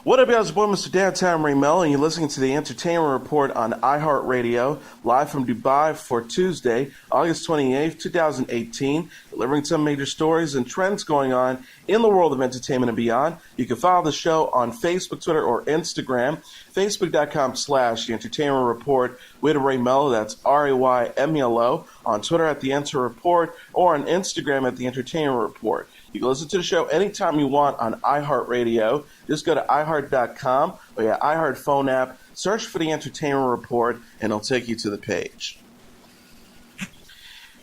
What up, y'all? It's your boy, Mr. Downtown Melo, and you're listening to the Entertainment Report on iHeartRadio, live from Dubai for Tuesday, August 28th, 2018, delivering some major stories and trends going on in the world of entertainment and beyond. You can follow the show on Facebook, Twitter, or Instagram, facebook.com/The Entertainment Report with Ray Melo, that's RAYMELO, on Twitter at The Enter Report, or on Instagram at The Entertainment Report. You can listen to the show anytime you want on iHeartRadio. Just go to iHeart.com or your iHeart phone app, search for The Entertainment Report, and it'll take you to the page.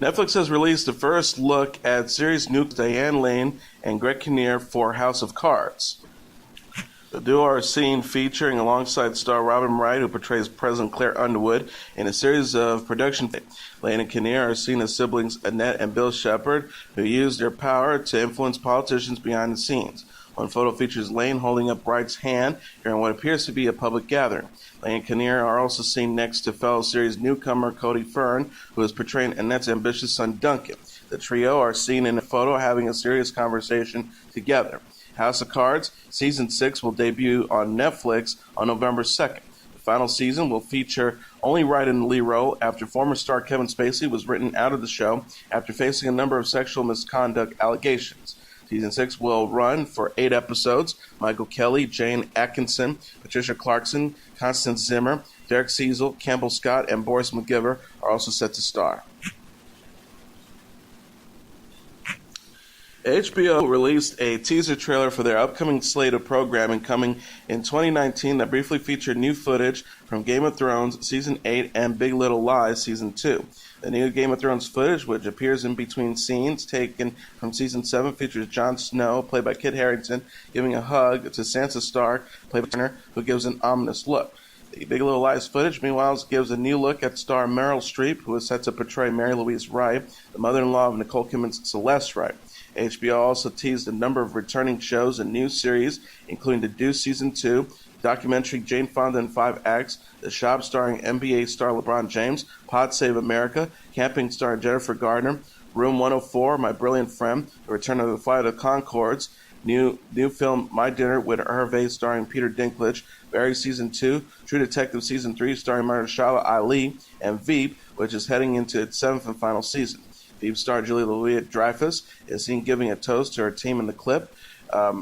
Netflix has released the first look at series new Diane Lane and Greg Kinnear for House of Cards. The duo are seen featuring alongside star Robin Wright, who portrays President Claire Underwood, in a series of production. Lane and Kinnear are seen as siblings Annette and Bill Shepard, who use their power to influence politicians behind the scenes. One photo features Lane holding up Wright's hand during what appears to be a public gathering. Lane and Kinnear are also seen next to fellow series newcomer Cody Fern, who is portraying Annette's ambitious son Duncan. The trio are seen in a photo having a serious conversation together. House of Cards Season 6 will debut on Netflix on November 2nd. The final season will feature only Wright in the lead role after former star Kevin Spacey was written out of the show after facing a number of sexual misconduct allegations. Season 6 will run for 8 episodes. Michael Kelly, Jane Atkinson, Patricia Clarkson, Constance Zimmer, Derek Cecil, Campbell Scott, and Boris McGiver are also set to star. HBO released a teaser trailer for their upcoming slate of programming coming in 2019 that briefly featured new footage from Game of Thrones Season 8 and Big Little Lies Season 2. The new Game of Thrones footage, which appears in between scenes taken from Season 7, features Jon Snow, played by Kit Harington, giving a hug to Sansa Stark, played by Turner, who gives an ominous look. The Big Little Lies footage, meanwhile, gives a new look at star Meryl Streep, who is set to portray Mary Louise Wright, the mother-in-law of Nicole Kidman's Celeste Wright. HBO also teased a number of returning shows and new series, including The Deuce Season 2, documentary Jane Fonda in 5 Acts, The Shop starring NBA star LeBron James, Pod Save America, Camping star Jennifer Gardner, Room 104, My Brilliant Friend, The Return of the Flight of Conchords, new film My Dinner with Hervé starring Peter Dinklage, Barry Season 2, True Detective Season 3 starring Mahershala Ali, and Veep, which is heading into its 7th and final season. Veep star Julia Louis-Dreyfus is seen giving a toast to her team in the clip.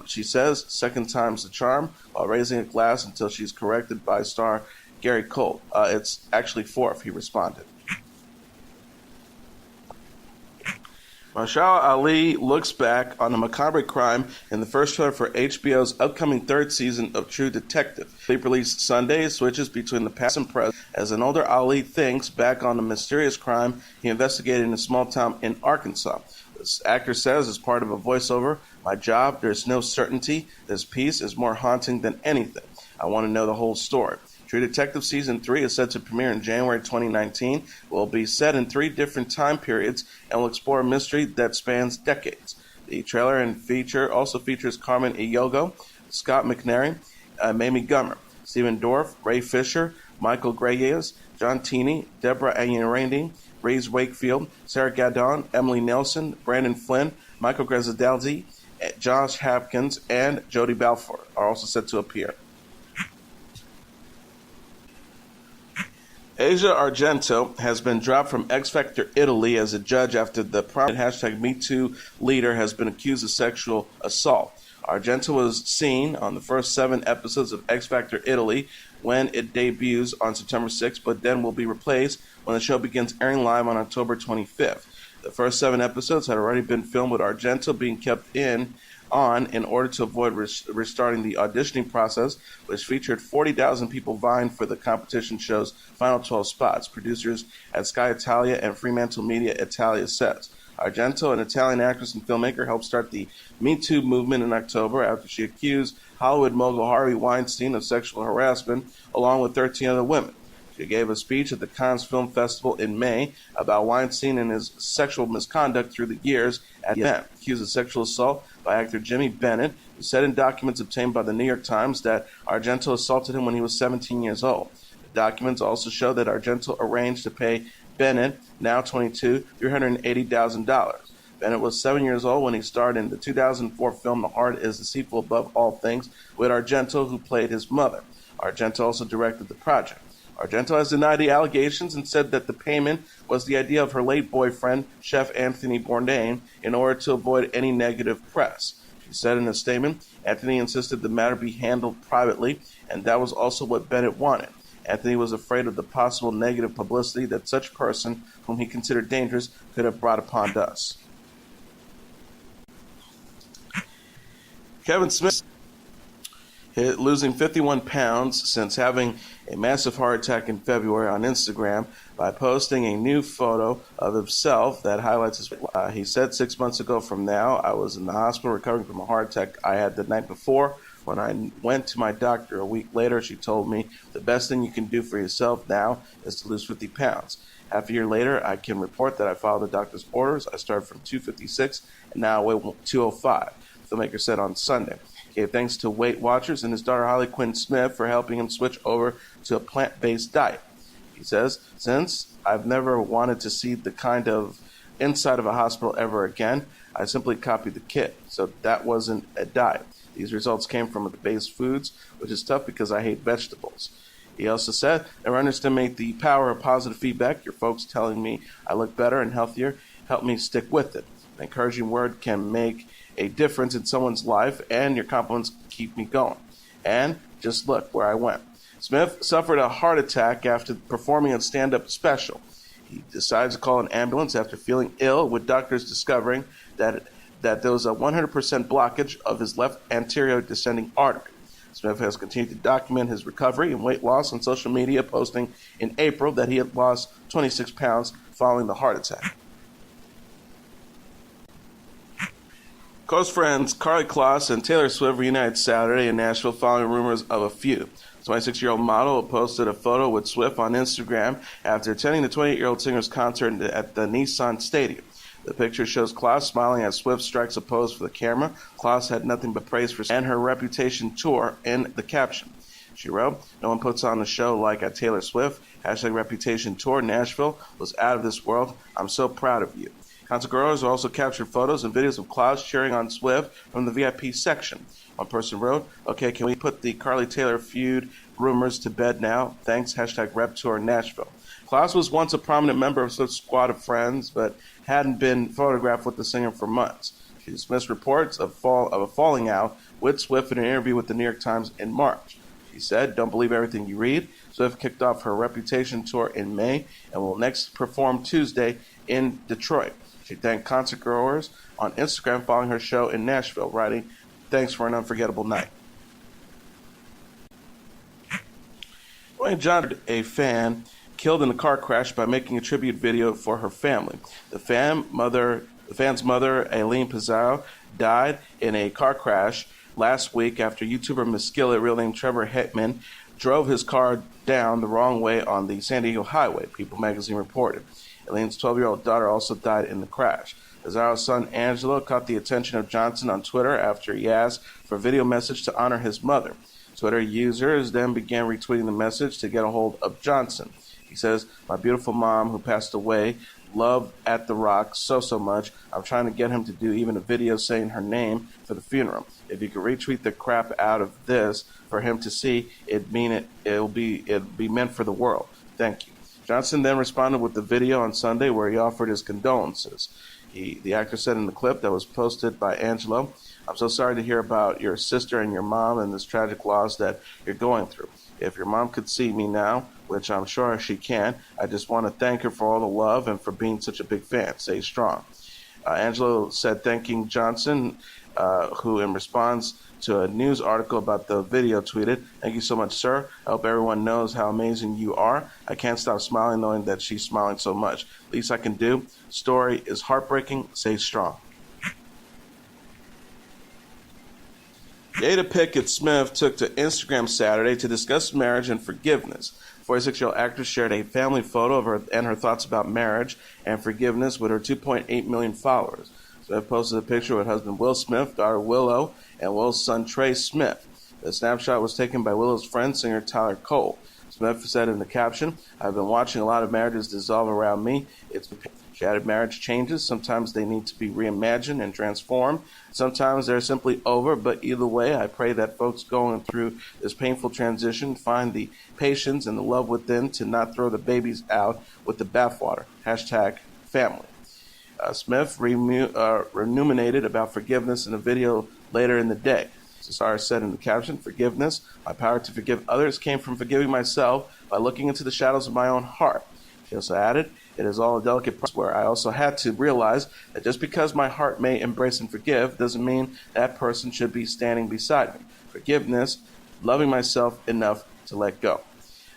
She says, "Second time's the charm," while raising a glass until she's corrected by star Gary Cole. "It's actually fourth," he responded. Mahershala Ali looks back on a macabre crime in the first trailer for HBO's upcoming 3rd season of True Detective. Sleep released Sunday switches between the past and present as an older Ali thinks back on a mysterious crime he investigated in a small town in Arkansas. This actor says, as part of a voiceover, "My job, there's no certainty. This piece is more haunting than anything. I want to know the whole story." True Detective Season 3 is set to premiere in January 2019. It will be set in 3 different time periods and will explore a mystery that spans decades. The trailer and feature also features Carmen Ejogo, Scott McNairy, Mamie Gummer, Stephen Dorff, Ray Fisher, Michael Greyes, John Tini, Deborah Ayanrandi, Reese Wakefield, Sarah Gadon, Emily Nelson, Brandon Flynn, Michael Graziadeli, Josh Hopkins, and Jodie Balfour are also set to appear. Asia Argento has been dropped from X Factor Italy as a judge after the prominent #MeToo leader has been accused of sexual assault. Argento was seen on the first 7 episodes of X Factor Italy when it debuts on September 6th, but then will be replaced when the show begins airing live on October 25th. The first 7 episodes had already been filmed with Argento being kept in order to avoid restarting the auditioning process, which featured 40,000 people vying for the competition show's final 12 spots, producers at Sky Italia and Fremantle Media Italia says. Argento, an Italian actress and filmmaker, helped start the Me Too movement in October after she accused Hollywood mogul Harvey Weinstein of sexual harassment, along with 13 other women. She gave a speech at the Cannes Film Festival in May about Weinstein and his sexual misconduct through the years at the event. Accused of sexual assault by actor Jimmy Bennett, who said in documents obtained by the New York Times that Argento assaulted him when he was 17 years old. The documents also show that Argento arranged to pay Bennett, now 22, $380,000. Bennett was 7 years old when he starred in the 2004 film The Heart is Deceitful Above All Things with Argento, who played his mother. Argento also directed the project. Argento has denied the allegations and said that the payment was the idea of her late boyfriend, Chef Anthony Bourdain, in order to avoid any negative press. She said in a statement, Anthony insisted the matter be handled privately, and that was also what Bennett wanted. Anthony was afraid of the possible negative publicity that such person, whom he considered dangerous, could have brought upon us. Kevin Smith losing 51 pounds since having a massive heart attack in February on Instagram by posting a new photo of himself that highlights his he said 6 months ago from now, I was in the hospital recovering from a heart attack I had the night before. When I went to my doctor a week later, she told me the best thing you can do for yourself now is to lose 50 pounds. Half a year later, I can report that I followed the doctor's orders. I started from 256 and now I weigh 205, the filmmaker said on Sunday. He gave thanks to Weight Watchers and his daughter Holly Quinn Smith for helping him switch over to a plant-based diet. He says, since I've never wanted to see the kind of inside of a hospital ever again, I simply copied the kit. So that wasn't a diet. These results came from the base foods, which is tough because I hate vegetables. He also said, never underestimate the power of positive feedback. Your folks telling me I look better and healthier help me stick with it. An encouraging word can make a difference in someone's life, and your compliments keep me going. And just look where I went. Smith suffered a heart attack after performing a stand-up special. He decided to call an ambulance after feeling ill, with doctors discovering that there was a 100% blockage of his left anterior descending artery. Smith has continued to document his recovery and weight loss on social media, posting in April that he had lost 26 pounds following the heart attack. Close friends Karlie Kloss and Taylor Swift reunited Saturday in Nashville following rumors of a feud. The 26-year-old model posted a photo with Swift on Instagram after attending the 28-year-old singer's concert at the Nissan Stadium. The picture shows Kloss smiling as Swift strikes a pose for the camera. Kloss had nothing but praise for and her Reputation tour in the caption. She wrote, no one puts on a show like at Taylor Swift. #Reputation tour Nashville was out of this world. I'm so proud of you. Concert goers also captured photos and videos of Kloss cheering on Swift from the VIP section. One person wrote, okay, can we put the Karlie-Taylor feud rumors to bed now? Thanks, #Rep Tour Nashville. Kloss was once a prominent member of Swift's squad of friends, but hadn't been photographed with the singer for months. She dismissed reports of a falling out with Swift in an interview with the New York Times in March. She said, don't believe everything you read. Swift kicked off her Reputation tour in May and will next perform Tuesday in Detroit. She thanked concert goers on Instagram following her show in Nashville, writing, thanks for an unforgettable night. Dwayne Johnson, a fan, killed in a car crash by making a tribute video for her family. The fan's mother, Aileen Pizarro, died in a car crash last week after YouTuber Miss Skillet, real name Trevor Hetman, drove his car down the wrong way on the San Diego highway, People magazine reported. Aileen's 12-year-old daughter also died in the crash. Pizarro's son, Angelo, caught the attention of Johnson on Twitter after he asked for a video message to honor his mother. Twitter users then began retweeting the message to get a hold of Johnson. He says, my beautiful mom who passed away, love at the Rock so much. I'm trying to get him to do even a video saying her name for the funeral. If you could retweet the crap out of this for him to see, it'll be meant for the world. Thank you. Johnson then responded with the video on Sunday where he offered his condolences. The actor said in the clip that was posted by Angelo, I'm so sorry to hear about your sister and your mom and this tragic loss that you're going through. If your mom could see me now, which I'm sure she can, I just want to thank her for all the love and for being such a big fan. Stay strong. Angelo said thanking Johnson, who in response to a news article about the video tweeted, thank you so much, sir. I hope everyone knows how amazing you are. I can't stop smiling knowing that she's smiling so much. Least I can do. Story is heartbreaking. Stay strong. Jada Pinkett Smith took to Instagram Saturday to discuss marriage and forgiveness. 46-year-old actress shared a family photo of her and her thoughts about marriage and forgiveness with her 2.8 million followers. Smith posted a picture with husband Will Smith, daughter Willow, and Will's son Trey Smith. The snapshot was taken by Willow's friend, singer Tyler Cole. Smith said in the caption, I've been watching a lot of marriages dissolve around me. It's She added, marriage changes. Sometimes they need to be reimagined and transformed. Sometimes they're simply over, but either way, I pray that folks going through this painful transition find the patience and the love within to not throw the babies out with the bathwater. Hashtag family. Smith ruminated about forgiveness in a video later in the day. Cesar said in the caption, forgiveness, my power to forgive others came from forgiving myself by looking into the shadows of my own heart. She also added, it is all a delicate process where I also had to realize that just because my heart may embrace and forgive doesn't mean that person should be standing beside me. Forgiveness, loving myself enough to let go.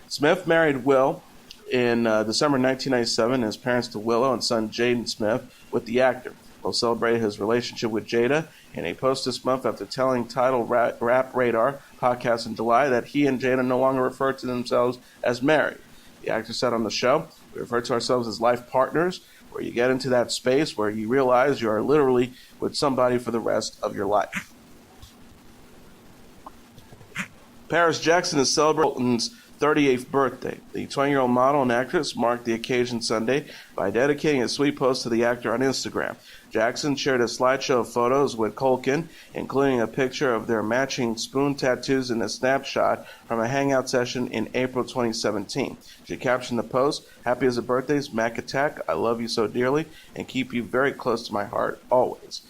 Smith married Will in December 1997, his parents to Willow and son Jaden Smith with the actor. Will celebrated his relationship with Jada in a post this month after telling Tidal Rap Radar podcast in July that he and Jada no longer refer to themselves as married. The actor said on the show, we refer to ourselves as life partners, where you get into that space where you realize you are literally with somebody for the rest of your life. Paris Jackson is celebrating 38th birthday. The 20-year-old model and actress marked the occasion Sunday by dedicating a sweet post to the actor on Instagram. Jackson shared a slideshow of photos with Culkin, including a picture of their matching spoon tattoos and a snapshot from a hangout session in April 2017. She captioned the post, happy as a birthday's Mac Attack, I love you so dearly and keep you very close to my heart always.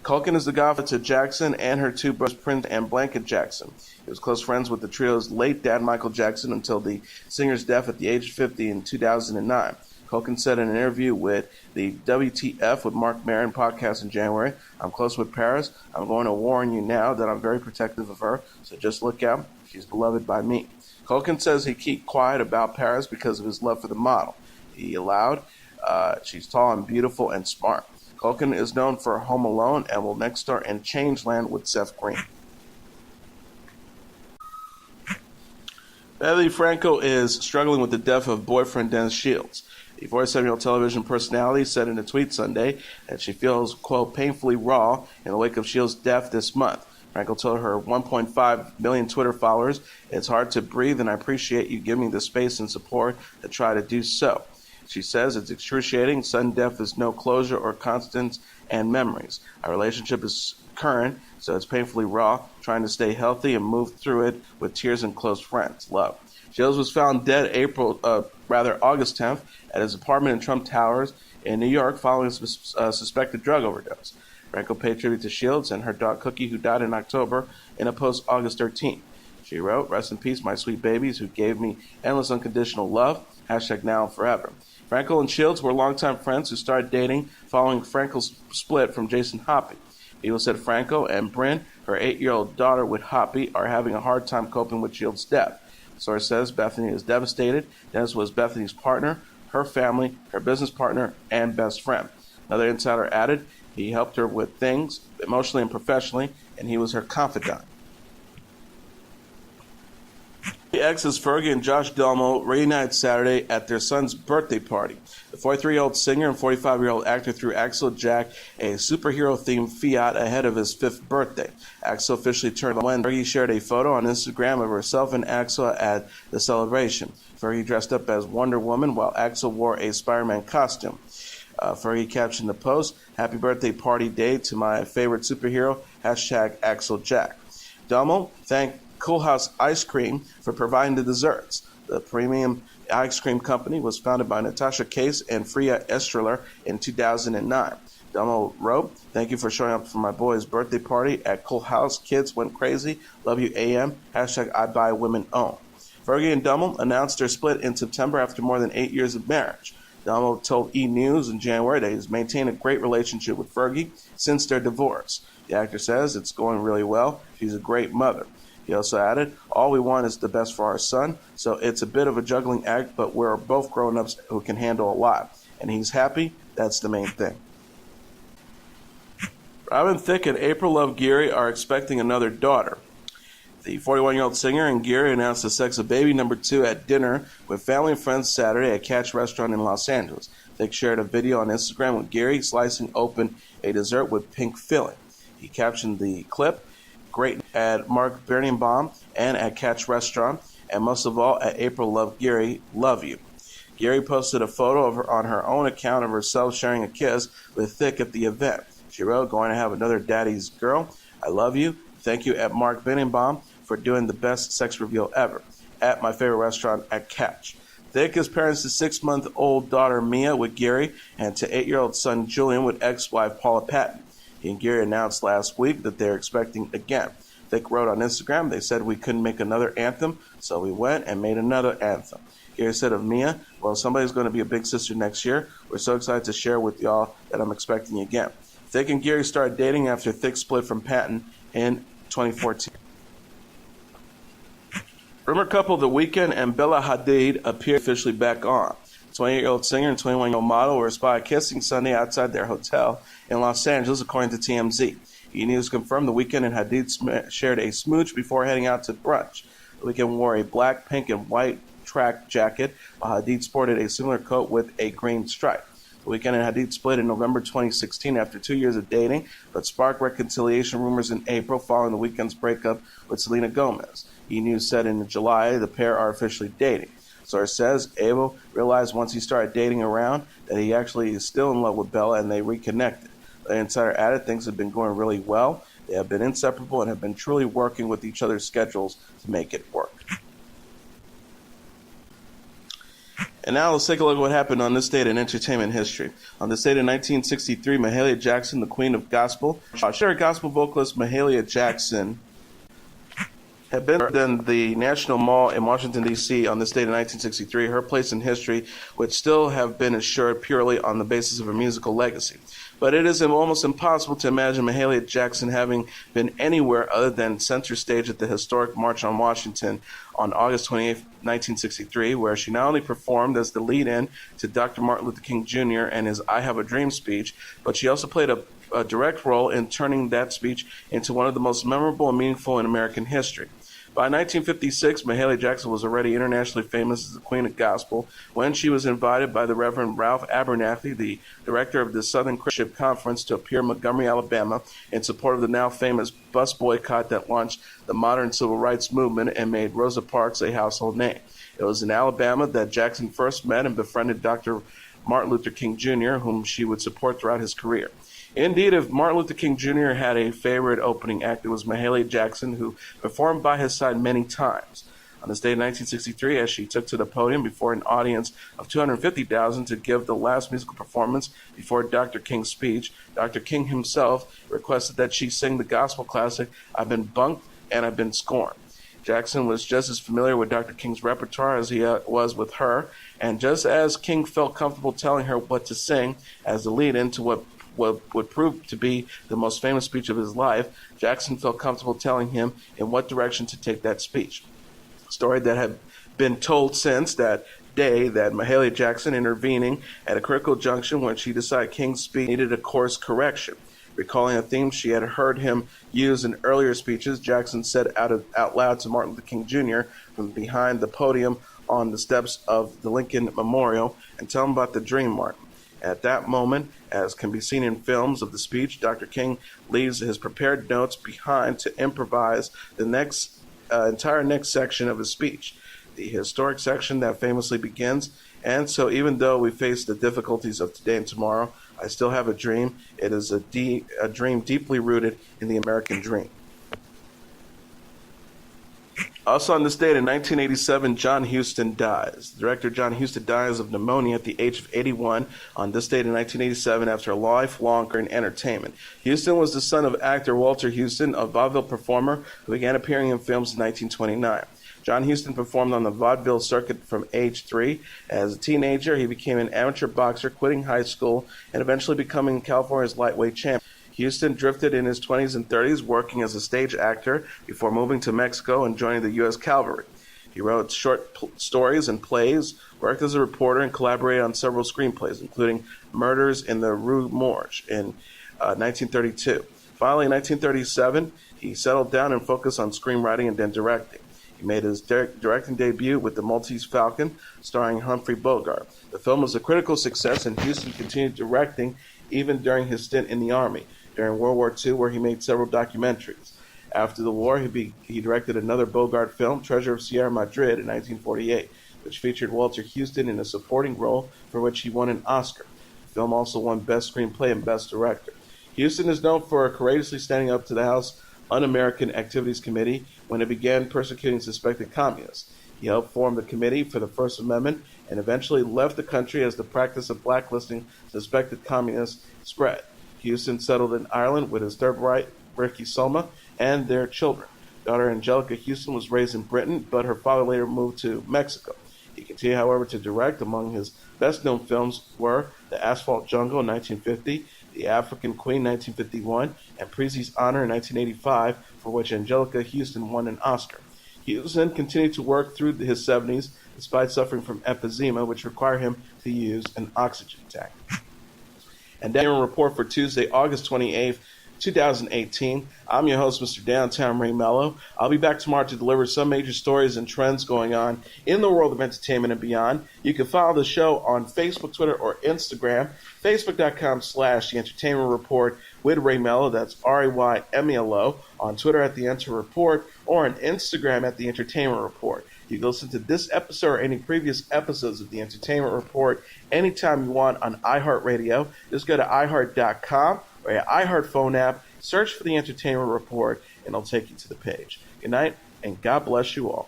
Culkin is the godfather to Jackson and her two brothers, Prince and Blanket Jackson. He was close friends with the trio's late dad, Michael Jackson, until the singer's death at the age of 50 in 2009. Culkin said in an interview with the WTF with Mark Maron podcast in January, I'm close with Paris. I'm going to warn you now that I'm very protective of her, so just look out. She's beloved by me. Culkin says he keep quiet about Paris because of his love for the model. He allowed, she's tall and beautiful and smart. Culkin is known for Home Alone and will next star in Changeland with Seth Green. Beverly Franco is struggling with the death of boyfriend Dennis Shields. The 47-year-old television personality said in a tweet Sunday that she feels, quote, painfully raw in the wake of Shields' death this month. Franco told her 1.5 million Twitter followers, it's hard to breathe and I appreciate you giving me the space and support to try to do so. She says it's excruciating. Sudden death is no closure or constants and memories. Our relationship is current, so it's painfully raw, trying to stay healthy and move through it with tears and close friends. Love. Shields was found dead August 10th at his apartment in Trump Towers in New York following a suspected drug overdose. Franco paid tribute to Shields and her dog Cookie, who died in October, in a post August 13th. She wrote, rest in peace, my sweet babies who gave me endless unconditional love. Hashtag now and forever. Franco and Shields were longtime friends who started dating following Franco's split from Jason Hoppy. People said Franco and Bryn, her 8-year-old daughter with Hoppy, are having a hard time coping with Shields' death. The source says Bethany is devastated. Dennis was Bethany's partner, her family, her business partner, and best friend. Another insider added he helped her with things, emotionally and professionally, and he was her confidant. The exes Fergie and Josh Duhamel reunited Saturday at their son's birthday party. The 43-year-old singer and 45-year-old actor threw Axel Jack a superhero-themed Fiat ahead of his 5th birthday. Axel officially turned when Fergie shared a photo on Instagram of herself and Axel at the celebration. Fergie dressed up as Wonder Woman while Axel wore a Spider-Man costume. Fergie captioned the post, happy birthday party day to my favorite superhero, hashtag Axel Jack. Duhamel thanked Cool House Ice Cream for providing the desserts. The premium ice cream company was founded by Natasha Case and Freya Estrella in 2009. Duhamel wrote, thank you for showing up for my boy's birthday party at Cool House. Kids went crazy. Love you AM. Hashtag I buy women own. Fergie and Duhamel announced their split in September after more than 8 years of marriage. Duhamel told E! News in January that he's maintained a great relationship with Fergie since their divorce. The actor says it's going really well. She's a great mother. He also added, all we want is the best for our son, so it's a bit of a juggling act, but we're both grown-ups who can handle a lot. And he's happy, that's the main thing. Robin Thicke and April Love Geary are expecting another daughter. The 41-year-old singer and Geary announced the sex of baby number 2 at dinner with family and friends Saturday at Catch Restaurant in Los Angeles. Thicke shared a video on Instagram with Geary slicing open a dessert with pink filling. He captioned the clip, great at Mark Birnbaum and at Catch Restaurant, and most of all at April Love Geary, love you. Gary posted a photo of her on her own account of herself sharing a kiss with Thicke at the event. She wrote, "Going to have another daddy's girl. I love you. Thank you at Mark Binnenbaum for doing the best sex reveal ever. At my favorite restaurant at Catch." Thicke is parents to 6-month-old daughter Mia with Gary and to 8-year-old son Julian with ex-wife Paula Patton. He and Gary announced last week that they're expecting again. Thicke wrote on Instagram, "They said we couldn't make another anthem, so we went and made another anthem." Gary said of Mia, "Well, somebody's going to be a big sister next year. We're so excited to share with y'all that I'm expecting again." Thicke and Gary started dating after Thicke split from Patton in 2014. Rumor couple The Weeknd and Bella Hadid appear officially back on. 28-year-old singer and 21-year-old model were spotted kissing Sunday outside their hotel in Los Angeles, according to TMZ. E! News confirmed The Weeknd and Hadid shared a smooch before heading out to brunch. The Weeknd wore a black, pink, and white track jacket, while Hadid sported a similar coat with a green stripe. The Weeknd and Hadid split in November 2016 after 2 years of dating, but sparked reconciliation rumors in April following The Weeknd's breakup with Selena Gomez. E! News said in July the pair are officially dating. Source says Abel realized once he started dating around that he actually is still in love with Bella, and they reconnected. The insider added things have been going really well. They have been inseparable and have been truly working with each other's schedules to make it work. And now let's take a look at what happened on this date in entertainment history. On this date in 1963, Mahalia Jackson, the queen of gospel, gospel vocalist Mahalia Jackson had been in the National Mall in Washington, D.C. on this date in 1963, her place in history would still have been assured purely on the basis of her musical legacy. But it is almost impossible to imagine Mahalia Jackson having been anywhere other than center stage at the historic March on Washington on August 28, 1963, where she not only performed as the lead-in to Dr. Martin Luther King Jr. and his "I Have a Dream" speech, but she also played a direct role in turning that speech into one of the most memorable and meaningful in American history. By 1956, Mahalia Jackson was already internationally famous as the Queen of Gospel when she was invited by the Reverend Ralph Abernathy, the director of the Southern Christian Conference, to appear in Montgomery, Alabama in support of the now famous bus boycott that launched the modern civil rights movement and made Rosa Parks a household name. It was in Alabama that Jackson first met and befriended Dr. Martin Luther King Jr., whom she would support throughout his career. Indeed, if Martin Luther King Jr. had a favorite opening act, it was Mahalia Jackson, who performed by his side many times. On this day in 1963, as she took to the podium before an audience of 250,000 to give the last musical performance before Dr. King's speech, Dr. King himself requested that she sing the gospel classic, "I've Been Bunked and I've Been Scorned." Jackson was just as familiar with Dr. King's repertoire as he was with her, and just as King felt comfortable telling her what to sing as the lead-in to what would prove to be the most famous speech of his life, Jackson felt comfortable telling him in what direction to take that speech. A story that had been told since that day that Mahalia Jackson intervening at a critical junction when she decided King's speech needed a course correction. Recalling a theme she had heard him use in earlier speeches, Jackson said out loud to Martin Luther King Jr. from behind the podium on the steps of the Lincoln Memorial, "And tell him about the dream, Martin." At that moment, as can be seen in films of the speech, Dr. King leaves his prepared notes behind to improvise the entire next section of his speech, the historic section that famously begins, "And so even though we face the difficulties of today and tomorrow, I still have a dream. It is a dream deeply rooted in the American dream." Also on this date in 1987, John Huston dies. Director John Huston dies of pneumonia at the age of 81 on this date in 1987 after a lifelong career in entertainment. Huston was the son of actor Walter Huston, a vaudeville performer who began appearing in films in 1929. John Huston performed on the vaudeville circuit from age 3. As a teenager, he became an amateur boxer, quitting high school and eventually becoming California's lightweight champion. Huston drifted in his 20s and 30s, working as a stage actor before moving to Mexico and joining the U.S. Cavalry. He wrote short stories and plays, worked as a reporter, and collaborated on several screenplays, including Murders in the Rue Morgue in 1932. Finally, in 1937, he settled down and focused on screenwriting and then directing. He made his directing debut with The Maltese Falcon, starring Humphrey Bogart. The film was a critical success, and Huston continued directing even during his stint in the Army. During World War II, where he made several documentaries. After the war, he directed another Bogart film, Treasure of Sierra Madre, in 1948. which featured Walter Huston in a supporting role for which he won an Oscar. The film also won Best Screenplay and Best Director. Huston is known for courageously standing up to the House Un-American Activities Committee when it began persecuting suspected communists. He helped form the Committee for the First Amendment and eventually left the country as the practice of blacklisting suspected communists spread. Huston settled in Ireland with his third wife, Ricky Soma, and their children. Daughter Angelica Huston was raised in Britain, but her father later moved to Mexico. He continued, however, to direct. Among his best-known films were The Asphalt Jungle in 1950, The African Queen 1951, and Prezi's Honor in 1985, for which Angelica Huston won an Oscar. Huston continued to work through his 70s despite suffering from emphysema, which required him to use an oxygen tank. And that's your report for Tuesday, August 28th, 2018. I'm your host, Mr. Downtown Ray Melo. I'll be back tomorrow to deliver some major stories and trends going on in the world of entertainment and beyond. You can follow the show on Facebook, Twitter, or Instagram. Facebook.com/The Entertainment Report with Ray Melo. That's RAYMELO. On Twitter at The Enter Report, or on Instagram at The Entertainment Report. You can listen to this episode or any previous episodes of The Entertainment Report anytime you want on iHeartRadio. Just go to iHeart.com or your iHeart phone app, search for The Entertainment Report, and it'll take you to the page. Good night, and God bless you all.